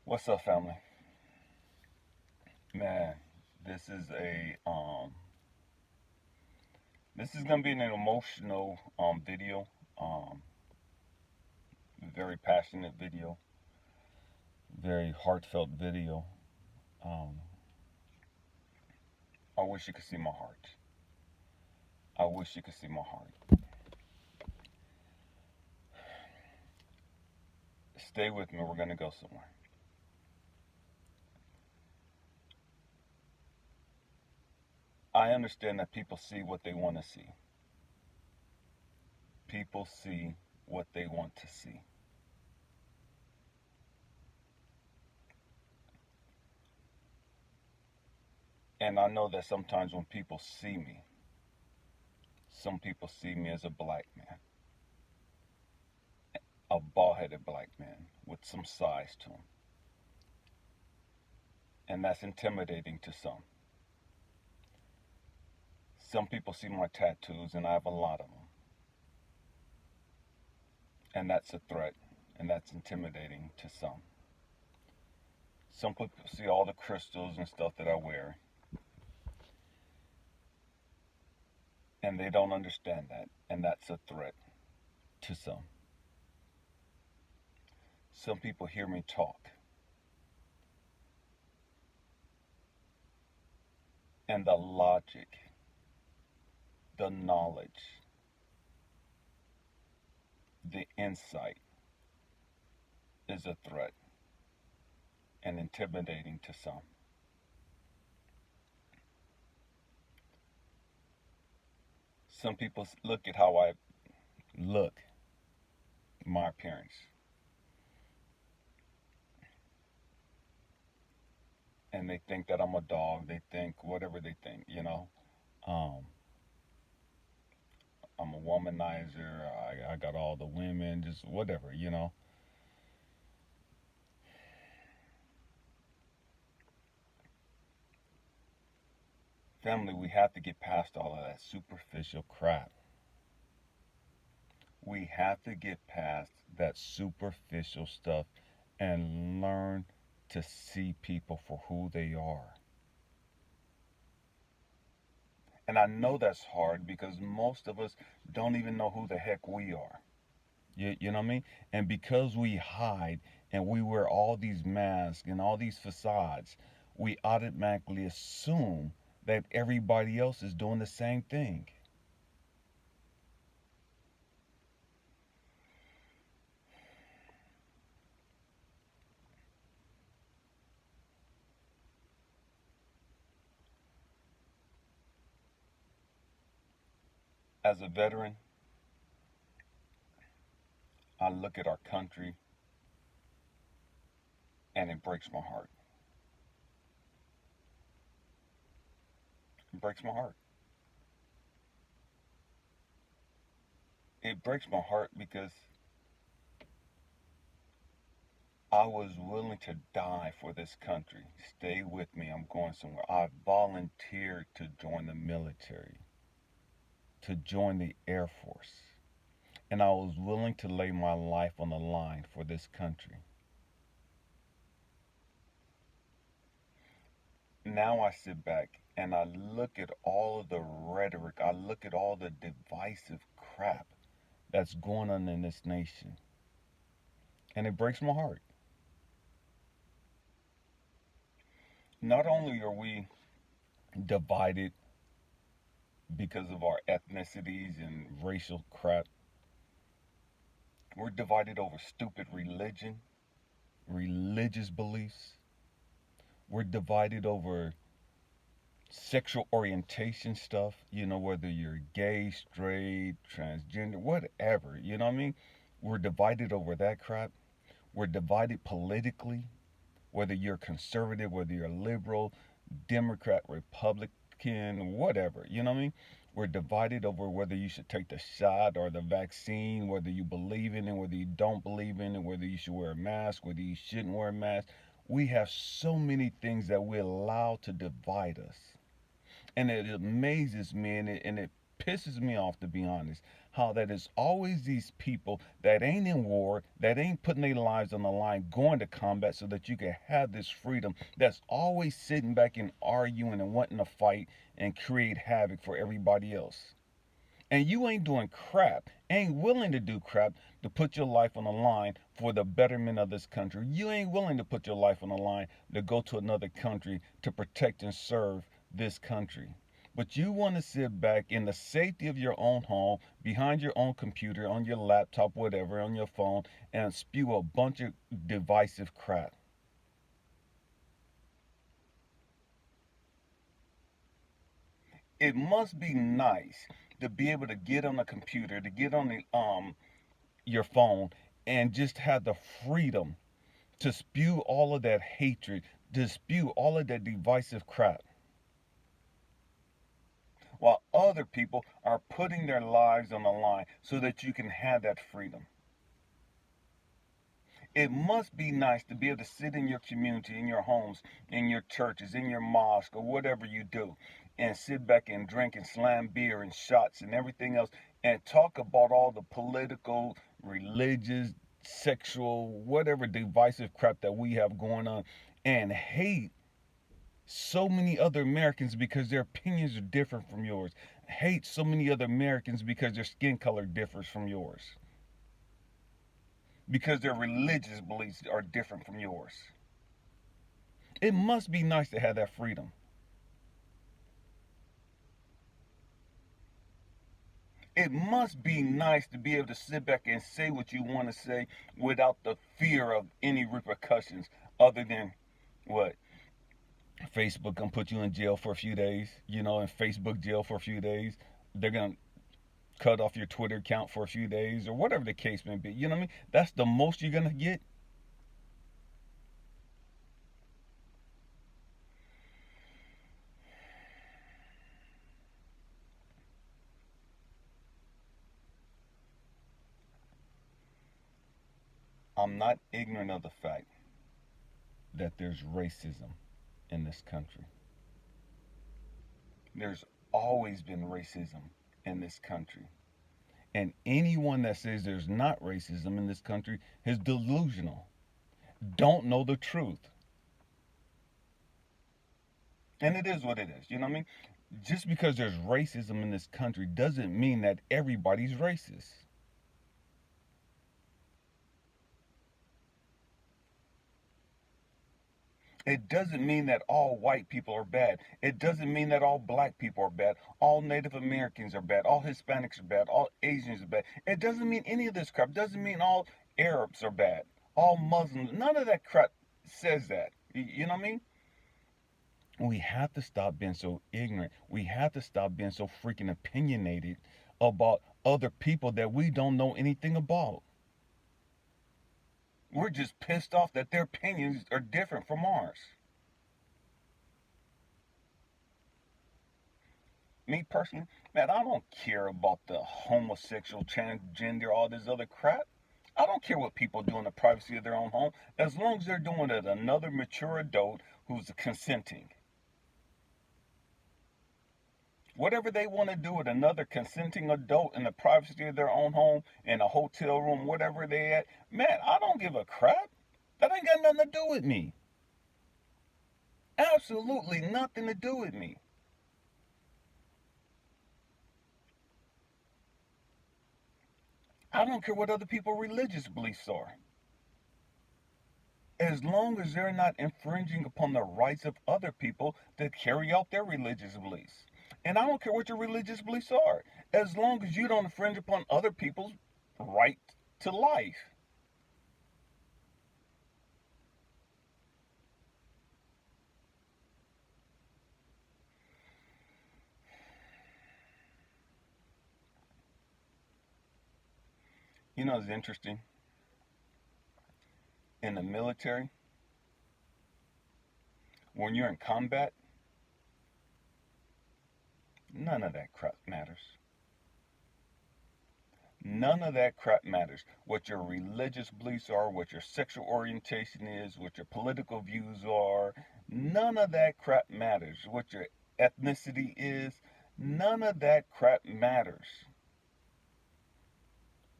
What's up, family? Man, this is a this is gonna be an emotional video, um, very passionate video, very heartfelt video. Um, I wish you could see my heart. I wish you could see my heart. Stay with me. We're gonna go somewhere. I understand that people see what they want to see. People see what they want to see. And I know that sometimes when people see me, some people see me as a black man, a bald headed black man with some size to him. And that's intimidating to some. Some people see my tattoos, and I have a lot of them. And that's a threat, and that's intimidating to some. Some people see all the crystals and stuff that I wear, and they don't understand that, and that's a threat to some. Some people hear me talk, and the logic, the knowledge, the insight is a threat and intimidating to some. Some people look at how I look, my appearance, and they think that I'm a dog. They think whatever they think. Um, I'm a womanizer. I got all the women, just whatever. Family, we have to get past all of that superficial crap. We have to get past that superficial stuff and learn to see people for who they are. And I know that's hard because most of us don't even know who the heck we are. You know what I mean? And because we hide and we wear all these masks and all these facades, we automatically assume that everybody else is doing the same thing. As a veteran, I look at our country and it breaks my heart. It breaks my heart. It breaks my heart because I was willing to die for this country. Stay with me, I'm going somewhere. I volunteered to join the military, to join the Air Force. And I was willing to lay my life on the line for this country. Now I sit back and I look at all of the rhetoric, I look at all the divisive crap that's going on in this nation, and it breaks my heart. Not only are we divided because of our ethnicities and racial crap, we're divided over stupid religion, religious beliefs. We're divided over sexual orientation stuff, whether you're gay, straight, transgender, whatever, you know what I mean? We're divided over that crap. We're divided politically, whether you're conservative, whether you're liberal, Democrat, Republican, whatever, you know what I mean? We're divided over whether you should take the shot or the vaccine, whether you believe in it, whether you don't believe in it, whether you should wear a mask, whether you shouldn't wear a mask. We have so many things that we allow to divide us, and it amazes me and it pisses me off, to be honest, how that is always these people that ain't in war, that ain't putting their lives on the line, going to combat so that you can have this freedom, that's always sitting back and arguing and wanting to fight and create havoc for everybody else. And you ain't doing crap, ain't willing to do crap to put your life on the line for the betterment of this country. You ain't willing to put your life on the line to go to another country to protect and serve this country. But you want to sit back in the safety of your own home, behind your own computer, on your laptop, whatever, on your phone, and spew a bunch of divisive crap. It must be nice to be able to get on a computer, to get on the your phone, and just have the freedom to spew all of that hatred, to spew all of that divisive crap, while other people are putting their lives on the line so that you can have that freedom. It must be nice to be able to sit in your community, in your homes, in your churches, in your mosque, or whatever you do, and sit back and drink and slam beer and shots and everything else, and talk about all the political, religious, sexual, whatever divisive crap that we have going on, and hate so many other Americans because their opinions are different from yours. Hate so many other Americans because their skin color differs from yours. Because their religious beliefs are different from yours. It must be nice to have that freedom. It must be nice to be able to sit back and say what you want to say without the fear of any repercussions other than what? Facebook gonna put you in jail for a few days, in Facebook jail for a few days. They're gonna cut off your Twitter account for a few days or whatever the case may be. You know what I mean? That's the most you're gonna get. I'm not ignorant of the fact that there's racism in this country. There's always been racism in this country. And anyone that says there's not racism in this country is delusional, don't know the truth. And it is what it is. You know what I mean? Just because there's racism in this country doesn't mean that everybody's racist. It doesn't mean that all white people are bad. It doesn't mean that all black people are bad. All Native Americans are bad. All Hispanics are bad. All Asians are bad. It doesn't mean any of this crap. It doesn't mean all Arabs are bad. All Muslims. None of that crap says that. You know what I mean? We have to stop being so ignorant. We have to stop being so freaking opinionated about other people that we don't know anything about. We're just pissed off that their opinions are different from ours. Me personally, man, I don't care about the homosexual, transgender, all this other crap. I don't care what people do in the privacy of their own home, as long as they're doing it another mature adult who's consenting. Whatever they want to do with another consenting adult in the privacy of their own home, in a hotel room, whatever they at, man, I don't give a crap. That ain't got nothing to do with me. Absolutely nothing to do with me. I don't care what other people's religious beliefs are. As long as they're not infringing upon the rights of other people to carry out their religious beliefs. And I don't care what your religious beliefs are, as long as you don't infringe upon other people's right to life. It's interesting. In the military, when you're in combat, none of that crap matters. None of that crap matters. What your religious beliefs are, what your sexual orientation is, what your political views are, none of that crap matters. What your ethnicity is, none of that crap matters.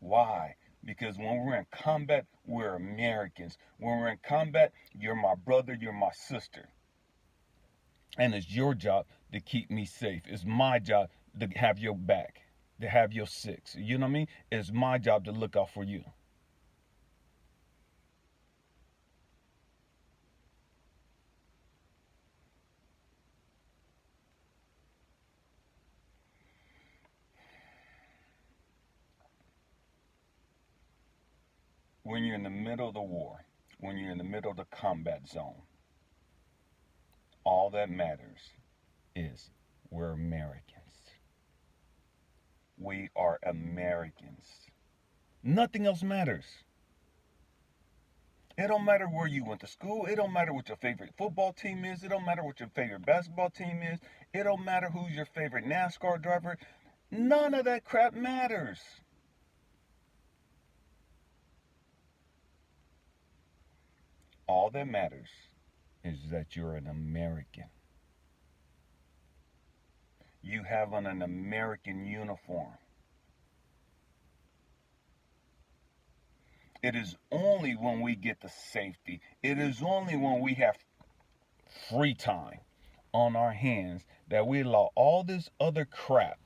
Why? Because when we're in combat, we're Americans. When we're in combat, you're my brother, you're my sister. And it's your job to keep me safe. It's my job to have your back, to have your six. You know what I mean? It's my job to look out for you. When you're in the middle of the war, when you're in the middle of the combat zone, all that matters is we're Americans. We are Americans. Nothing else matters. It don't matter where you went to school. It don't matter what your favorite football team is. It don't matter what your favorite basketball team is. It don't matter who's your favorite NASCAR driver. None of that crap matters. All that matters is that you're an American. You have on an American uniform. It is only when we get to safety, it is only when we have free time on our hands that we allow all this other crap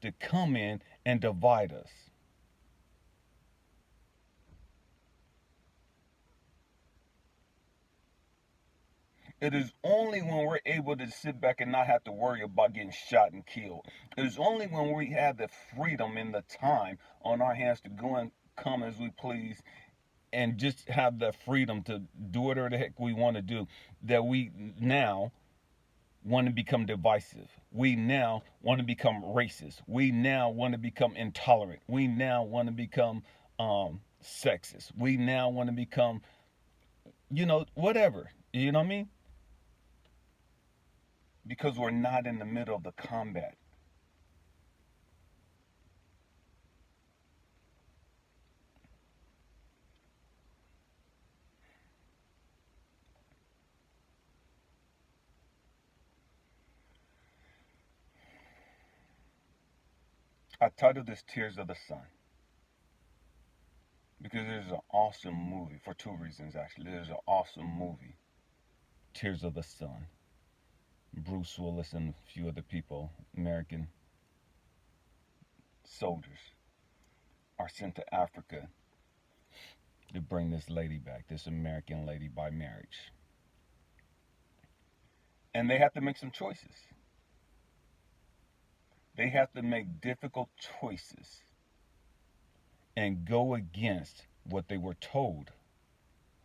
to come in and divide us. It is only when we're able to sit back and not have to worry about getting shot and killed. It is only when we have the freedom and the time on our hands to go and come as we please and just have the freedom to do whatever the heck we want to do that we now want to become divisive. We now want to become racist. We now want to become intolerant. We now want to become sexist. We now want to become, whatever. You know what I mean? Because we're not in the middle of the combat. I titled this Tears of the Sun because there's an awesome movie for two reasons actually. There's an awesome movie, Tears of the Sun. Bruce Willis and a few other people, American soldiers, are sent to Africa to bring this lady back, this American lady by marriage. And they have to make some choices. They have to make difficult choices and go against what they were told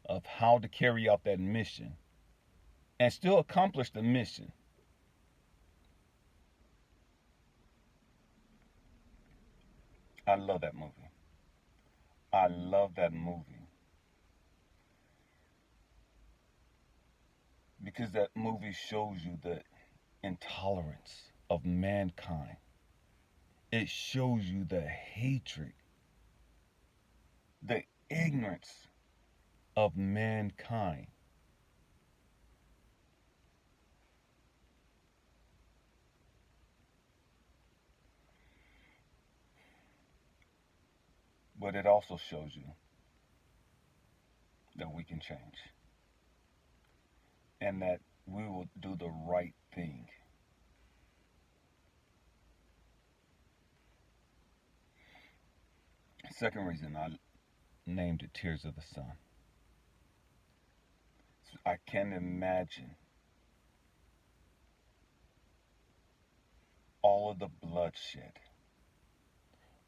of how to carry out that mission and still accomplish the mission. I love that movie. I love that movie because that movie shows you the intolerance of mankind. It shows you the hatred, the ignorance of mankind. But it also shows you that we can change and that we will do the right thing. Second reason I named it Tears of the Sun. I can imagine all of the bloodshed,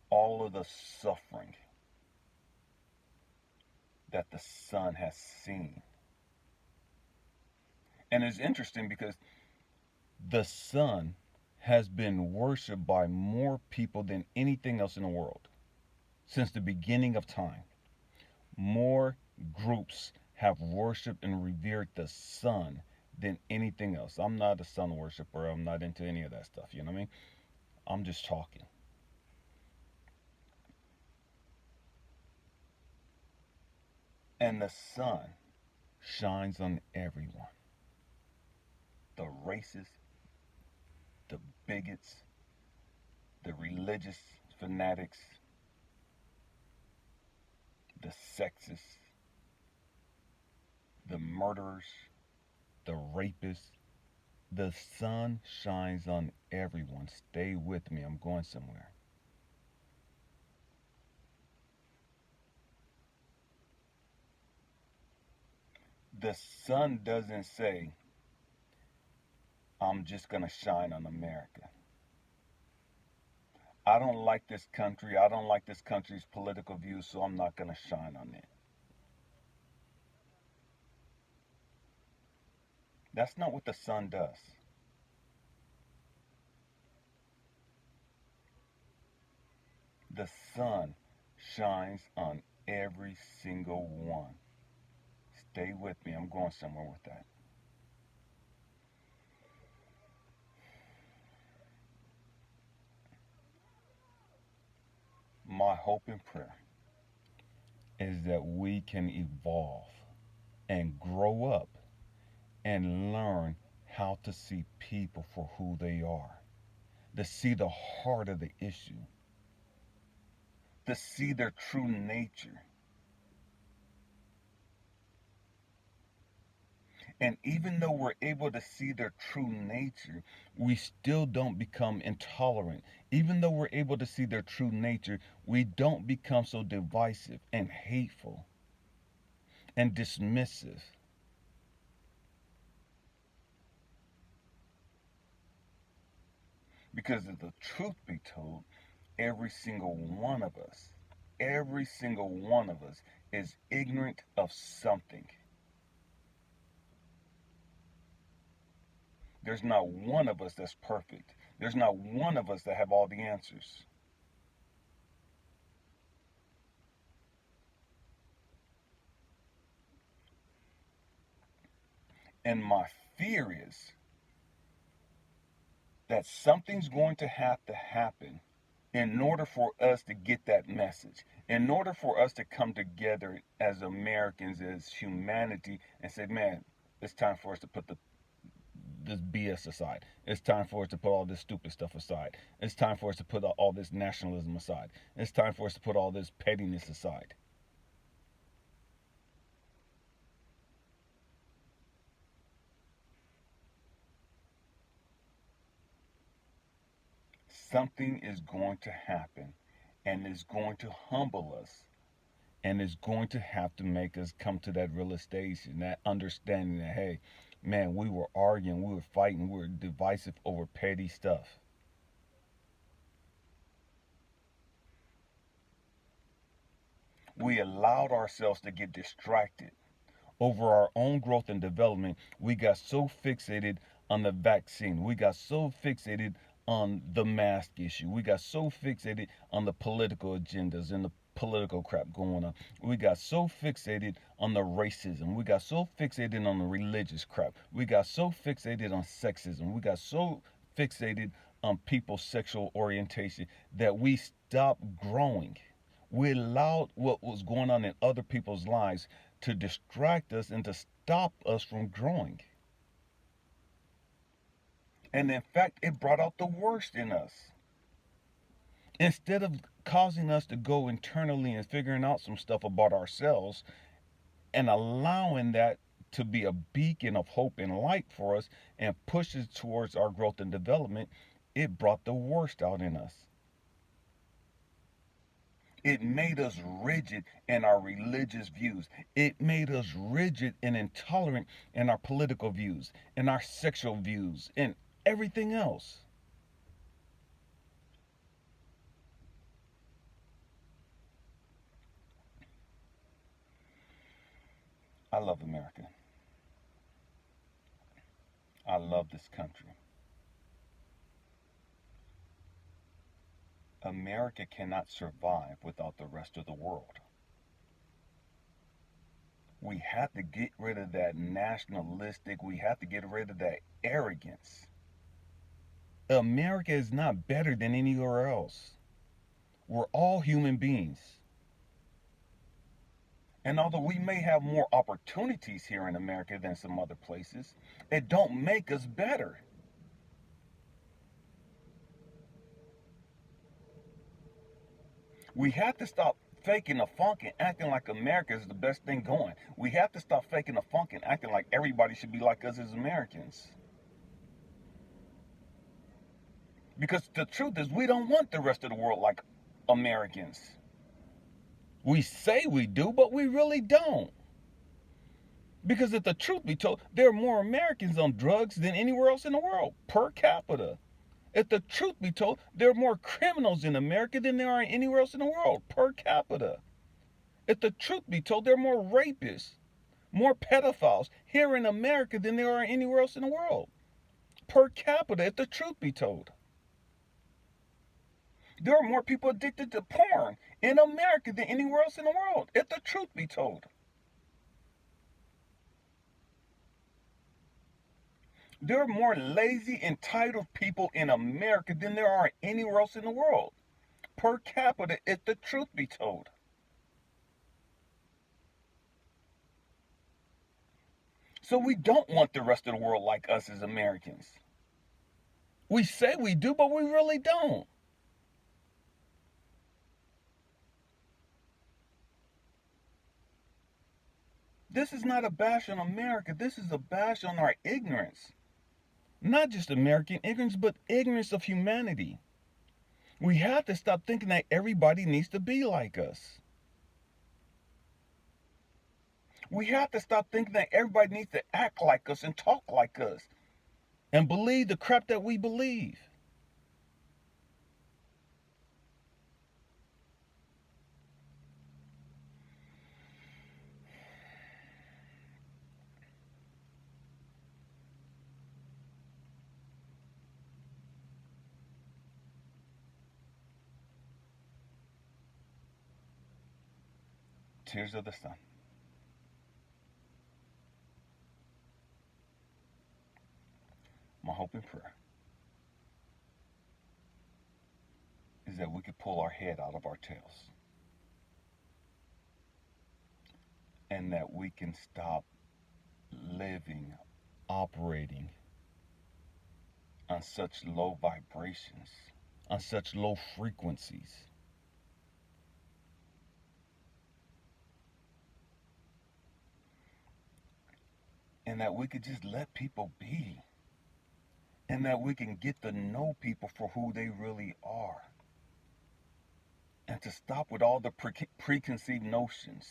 all of the suffering that the sun has seen. And it's interesting because the sun has been worshipped by more people than anything else in the world since the beginning of time. More groups have worshipped and revered the sun than anything else. I'm not a sun worshiper. I'm not into any of that stuff. You know what I mean? I'm just talking. And the sun shines on everyone, the racists, the bigots, the religious fanatics, the sexists, the murderers, the rapists. The sun shines on everyone. Stay with me. I'm going somewhere. The sun doesn't say, I'm just going to shine on America. I don't like this country. I don't like this country's political views, so I'm not going to shine on it. That's not what the sun does. The sun shines on every single one. Stay with me. I'm going somewhere with that. My hope and prayer is that we can evolve and grow up and learn how to see people for who they are, to see the heart of the issue, to see their true nature. And even though we're able to see their true nature, we still don't become intolerant. Even though we're able to see their true nature, we don't become so divisive and hateful and dismissive. Because if the truth be told, every single one of us is ignorant of something. There's not one of us that's perfect. There's not one of us that have all the answers. And my fear is that something's going to have to happen in order for us to get that message, in order for us to come together as Americans, as humanity, and say, man, it's time for us to put this BS aside. It's time for us to put all this stupid stuff aside. It's time for us to put all this nationalism aside. It's time for us to put all this pettiness aside. Something is going to happen and is going to humble us and is going to have to make us come to that realization, that understanding that, hey, man, we were arguing, we were fighting, we were divisive over petty stuff. We allowed ourselves to get distracted over our own growth and development. We got so fixated on the vaccine. We got so fixated on the mask issue. We got so fixated on the political agendas and the political crap going on. We got so fixated on the racism. We got so fixated on the religious crap. We got so fixated on sexism. We got so fixated on people's sexual orientation that we stopped growing. We allowed what was going on in other people's lives to distract us and to stop us from growing. And in fact, it brought out the worst in us. Instead of causing us to go internally and figuring out some stuff about ourselves and allowing that to be a beacon of hope and light for us and push us towards our growth and development, it brought the worst out in us. It made us rigid in our religious views. It made us rigid and intolerant in our political views, in our sexual views, and everything else. I love America. I love this country. America cannot survive without the rest of the world. We have to get rid of that nationalistic, we have to get rid of that arrogance. America is not better than anywhere else. We're all human beings. And although we may have more opportunities here in America than some other places, it don't make us better. We have to stop faking the funk and acting like America is the best thing going. We have to stop faking the funk and acting like everybody should be like us as Americans. Because the truth is, we don't want the rest of the world like Americans. We say we do, but we really don't. Because if the truth be told, there are more Americans on drugs than anywhere else in the world, per capita. If the truth be told, there are more criminals in America than there are anywhere else in the world, per capita. If the truth be told, there are more rapists, more pedophiles here in America than there are anywhere else in the world, per capita, if the truth be told. There are more people addicted to porn in America than anywhere else in the world, if the truth be told. There are more lazy, entitled people in America than there are anywhere else in the world, per capita, if the truth be told. So we don't want the rest of the world like us as Americans. We say we do, but we really don't. This is not a bash on America. This is a bash on our ignorance. Not just American ignorance, but ignorance of humanity. We have to stop thinking that everybody needs to be like us. We have to stop thinking that everybody needs to act like us and talk like us and believe the crap that we believe. Tears of the sun. My hope and prayer is that we could pull our head out of our tails and that we can stop living, operating on such low vibrations, on such low frequencies. And that we could just let people be. And that we can get to know people for who they really are. And to stop with all the preconceived notions.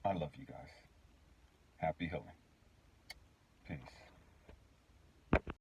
I love you guys. Happy healing. Peace.